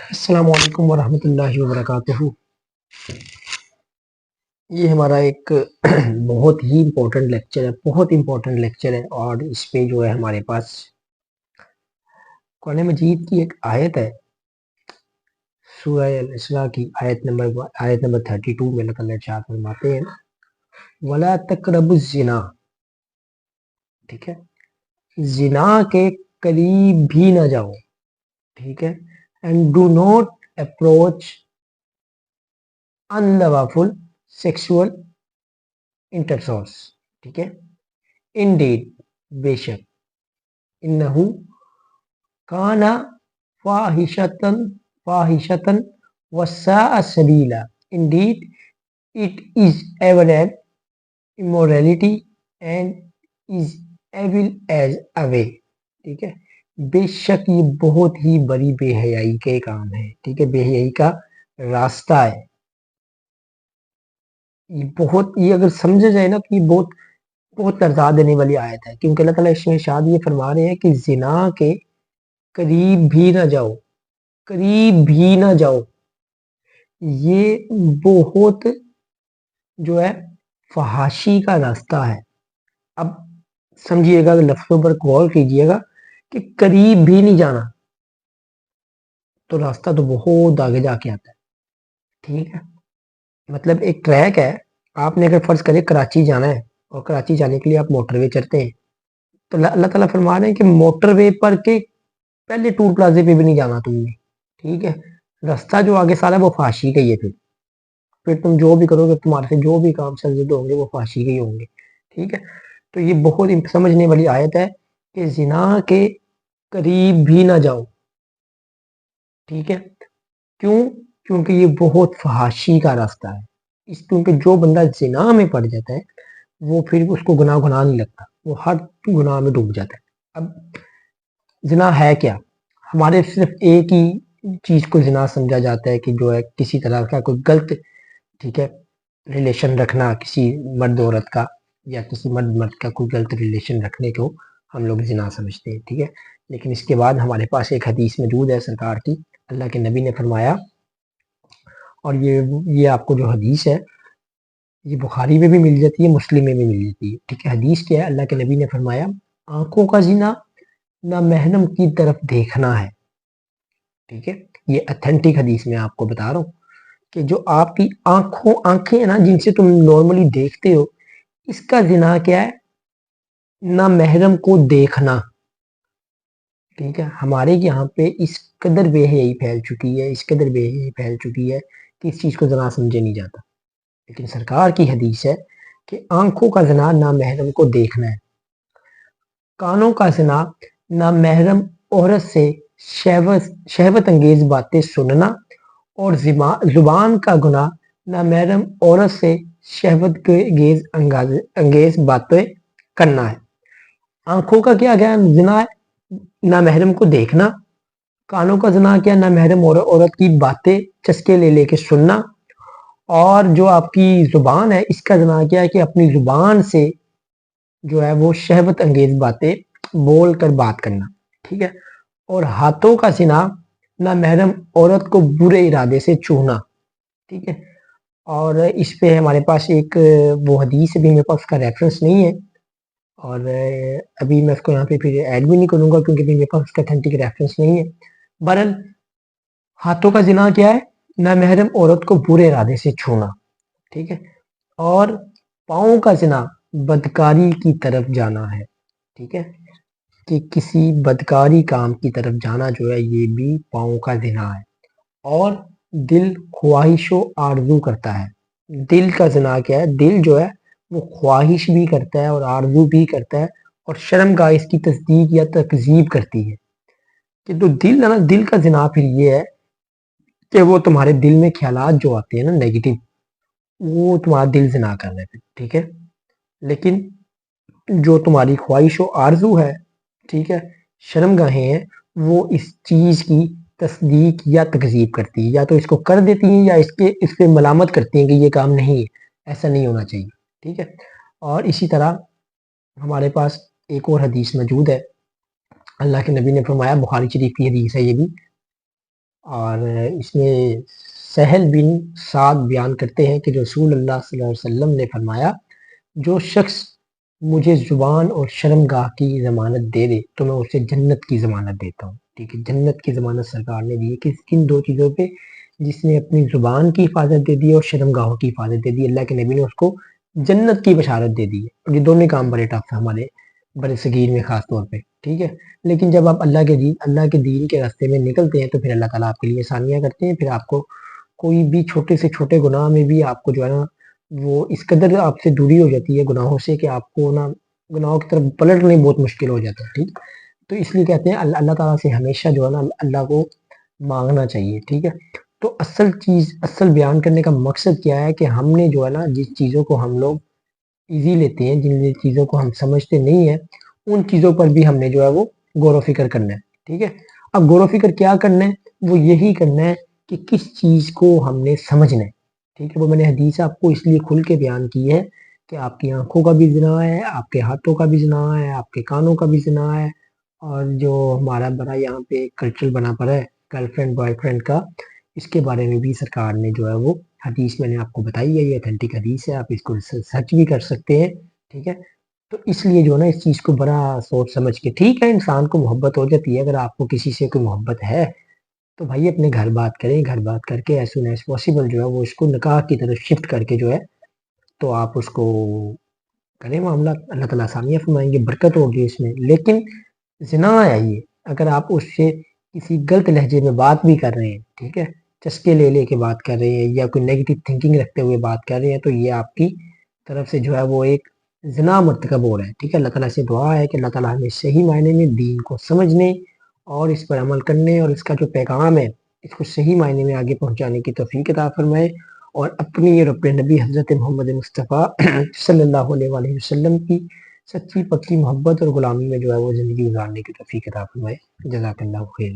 السلام علیکم ورحمۃ اللہ وبرکاتہ۔ یہ ہمارا ایک بہت ہی امپورٹنٹ لیکچر ہے اور اس پہ جو ہے ہمارے پاس قرآن مجید کی ایک آیت ہے، سورہ الاسراء کی آیت نمبر 32 میں اللہ تعالیٰ ارشاد فرماتے ہیں وَلَا تَقْرَبُوا الزِّنَا، ٹھیک ہے، زنا کے قریب بھی نہ جاؤ، ٹھیک ہے، and do not approach unlawful sexual intercourse، ٹھیک ہے، indeed، بے شک، انہو کانا فاحشتاً وساء سبیلا، indeed it is ever an immorality and is evil as a way، ٹھیک ہے، بے شک یہ بہت ہی بڑی بے حیائی کے کام ہے، ٹھیک ہے، بے حیائی کا راستہ ہے۔ یہ اگر سمجھا جائے نا تو یہ بہت ترجیح دینے والی آیت ہے، کیونکہ اللہ تعالیٰ اس میں ارشاد یہ فرما رہے ہیں کہ زنا کے قریب بھی نہ جاؤ، قریب بھی نہ جاؤ۔ یہ بہت جو ہے فحاشی کا راستہ ہے۔ اب سمجھیے گا، لفظوں پر غور کیجئے گا کہ قریب بھی نہیں جانا، تو راستہ تو بہت آگے جا کے آتا ہے، ٹھیک ہے۔ مطلب ایک ٹریک ہے، آپ نے اگر فرض کرے کراچی جانا ہے اور کراچی جانے کے لیے آپ موٹر وے چڑھتے ہیں، تو اللہ تعالیٰ فرما رہے ہیں کہ موٹر وے پر کے پہلے ٹول پلازے پہ بھی نہیں جانا تم نے، ٹھیک ہے۔ راستہ جو آگے سارا وہ فحاشی کا ہی ہے، پھر تم جو بھی کرو گے، تمہارے سے جو بھی کام سرزد ہوں گے وہ فحاشی کے ہی ہوں گے، ٹھیک ہے۔ تو یہ بہت سمجھنے والی آیت ہے کہ زنا کے قریب بھی نہ جاؤ، ٹھیک ہے۔ کیوں؟ کیونکہ یہ بہت فحاشی کا راستہ ہے، کیونکہ جو بندہ زنا میں پڑ جاتا ہے وہ پھر اس کو گناہ نہیں لگتا، وہ ہر گناہ میں ڈوب جاتا ہے۔ اب زنا ہے کیا؟ ہمارے صرف ایک ہی چیز کو زنا سمجھا جاتا ہے کہ جو ہے کسی طرح کا کوئی غلط، ٹھیک ہے، ریلیشن رکھنا کسی مرد عورت کا، یا کسی مرد کا کوئی غلط ریلیشن رکھنے کو ہم لوگ زنا سمجھتے ہیں، ٹھیک ہے۔ لیکن اس کے بعد ہمارے پاس ایک حدیث موجود ہے سرکار کی، اللہ کے نبی نے فرمایا، اور یہ آپ کو جو حدیث ہے یہ بخاری میں بھی مل جاتی ہے، مسلم میں بھی مل جاتی ہے، ٹھیک ہے۔ حدیث کیا ہے؟ اللہ کے نبی نے فرمایا آنکھوں کا زنا نہ محرم کی طرف دیکھنا ہے، ٹھیک ہے۔ یہ اتھینٹک حدیث میں آپ کو بتا رہا ہوں کہ جو آپ کی آنکھیں ہیں نا، جن سے تم نارملی دیکھتے ہو، اس کا زنا کیا ہے؟ نہ محرم کو دیکھنا، ٹھیک ہے۔ ہمارے یہاں پہ اس قدر بے حیائی پھیل چکی ہے کہ اس چیز کو زنا سمجھے نہیں جاتا، لیکن سرکار کی حدیث ہے کہ آنکھوں کا زنا نہ محرم کو دیکھنا ہے، کانوں کا زنا نہ محرم عورت سے شہوت انگیز باتیں سننا، اور زبان کا گناہ نہ محرم عورت سے شہوت انگیز باتیں کرنا ہے۔ آنکھوں کا کیا زنا ہے؟ نہ محرم کو دیکھنا۔ کانوں کا زنا کیا؟ نہ محرم عورت کی باتیں چسکے لے کے سننا۔ اور جو آپ کی زبان ہے، اس کا زنا کیا ہے کہ اپنی زبان سے جو ہے وہ شہوت انگیز باتیں بول کر بات کرنا، ٹھیک ہے۔ اور ہاتھوں کا زنا نہ محرم عورت کو برے ارادے سے چھونا، ٹھیک ہے۔ اور اس پہ ہمارے پاس ایک وہ حدیث بھی، میرے پاس اس کا ریفرنس نہیں ہے، اور ابھی میں اس کو یہاں پہ پھر ایڈ بھی نہیں کروں گا کیونکہ میرے پاس اس کا اتھینٹک ریفرنس نہیں ہے۔ بہرحال ہاتھوں کا زنا کیا ہے؟ نہ محرم عورت کو برے ارادے سے چھونا، ٹھیک ہے۔ اور پاؤں کا زنا بدکاری کی طرف جانا ہے، ٹھیک ہے، کہ کسی بدکاری کام کی طرف جانا جو ہے یہ بھی پاؤں کا زنا ہے۔ اور دل خواہش و آرزو کرتا ہے۔ دل کا زنا کیا ہے؟ دل جو ہے وہ خواہش بھی کرتا ہے اور آرزو بھی کرتا ہے، اور شرمگاہ اس کی تصدیق یا تکذیب کرتی ہے۔ کہ تو دل ہے نا، دل کا زنا پھر یہ ہے کہ وہ تمہارے دل میں خیالات جو آتے ہیں نا نیگیٹو، وہ تمہارا دل زنا کر رہا ہے، ٹھیک ہے۔ لیکن جو تمہاری خواہش و آرزو ہے، ٹھیک ہے، شرمگاہیں ہیں، وہ اس چیز کی تصدیق یا تکذیب کرتی ہے، یا تو اس کو کر دیتی ہیں یا اس پہ ملامت کرتی ہیں کہ یہ کام نہیں ہے، ایسا نہیں ہونا چاہیے، ٹھیک ہے۔ اور اسی طرح ہمارے پاس ایک اور حدیث موجود ہے، اللہ کے نبی نے فرمایا، بخاری شریف کی حدیث ہے یہ بھی، اور اس میں سہل بن سعد بیان کرتے ہیں کہ رسول اللہ صلی اللہ علیہ وسلم نے فرمایا جو شخص مجھے زبان اور شرمگاہ کی ضمانت دے دے تو میں اسے جنت کی ضمانت دیتا ہوں. ٹھیک ہے, جنت کی ضمانت سرکار نے دی ہے کن دو چیزوں پہ, جس نے اپنی زبان کی حفاظت دے دی اور شرمگاہوں کی حفاظت دے دی, اللہ کے نبی نے اس کو جنت کی بشارت دے دی ہے. اور یہ دونوں کام بڑے ٹف ہیں ہمارے بڑے صغیر میں خاص طور پہ. ٹھیک ہے, لیکن جب آپ اللہ کے دین کے راستے میں نکلتے ہیں تو پھر اللہ تعالیٰ آپ کے لیے آسانیاں کرتے ہیں. پھر آپ کو کوئی بھی چھوٹے سے چھوٹے گناہ میں بھی آپ کو جو ہے نا وہ اس قدر آپ سے دوری ہو جاتی ہے گناہوں سے کہ آپ کو نا گناہوں کی طرف پلٹنے بہت مشکل ہو جاتا ہے. ٹھیک, تو اس لیے کہتے ہیں اللہ تعالیٰ سے ہمیشہ جو ہے نا اللہ کو مانگنا چاہیے. ٹھیک ہے, تو اصل بیان کرنے کا مقصد کیا ہے کہ ہم نے جو ہے نا جس چیزوں کو ہم لوگ ایزی لیتے ہیں, جن چیزوں کو ہم سمجھتے نہیں ہیں, ان چیزوں پر بھی ہم نے جو ہے وہ غور و فکر کرنا ہے. ٹھیک ہے, اب غور و فکر کیا کرنا ہے, وہ یہی کرنا ہے کہ کس چیز کو ہم نے سمجھنا ہے. ٹھیک ہے, وہ میں نے حدیث آپ کو اس لیے کھل کے بیان کی ہے کہ آپ کی آنکھوں کا بھی زنا ہے, آپ کے ہاتھوں کا بھی زنا ہے, آپ کے کانوں کا بھی زنا ہے, اور جو ہمارا بڑا یہاں پہ کلچر بنا پڑا ہے گرل فرینڈ بوائے فرینڈ کا, اس کے بارے میں بھی سرکار نے جو ہے وہ حدیث میں نے آپ کو بتائی ہے. یہ اتھینٹک حدیث ہے, آپ اس کو سرچ بھی کر سکتے ہیں. ٹھیک ہے, تو اس لیے جو ہے نا اس چیز کو بڑا سوچ سمجھ کے, ٹھیک ہے انسان کو محبت ہو جاتی ہے, اگر آپ کو کسی سے کوئی محبت ہے تو بھائی اپنے گھر بات کریں, گھر بات کر کے ایز سون ایز پاسبل جو ہے وہ اس کو نکاح کی طرف شفٹ کر کے جو ہے تو آپ اس کو کریں معاملہ, اللہ تعالیٰ آسانیاں فرمائیں گے, برکت ہوگی اس میں. لیکن زنا ہے یہ, اگر آپ اس سے کسی غلط لہجے میں بات بھی کر رہے ہیں, ٹھیک ہے, چسکے لے کے بات کر رہے ہیں یا کوئی نیگیٹو تھنکنگ رکھتے ہوئے بات کر رہے ہیں, تو یہ آپ کی طرف سے جو ہے وہ ایک زنا مرتکب ہو رہا ہے. ٹھیک ہے, اللہ تعالیٰ سے دعا ہے کہ اللہ تعالیٰ ہمیں صحیح معنی میں دین کو سمجھنے اور اس پر عمل کرنے اور اس کا جو پیغام ہے اس کو صحیح معنی میں آگے پہنچانے کی توفیق عطا فرمائے, اور اپنی اور اپنے نبی حضرت محمد مصطفیٰ صلی اللہ علیہ وآلہ وسلم کی سچی پکی محبت اور غلامی میں جو ہے وہ زندگی گزارنے کی توفیق عطا فرمائے. جزاک اللہ خیر.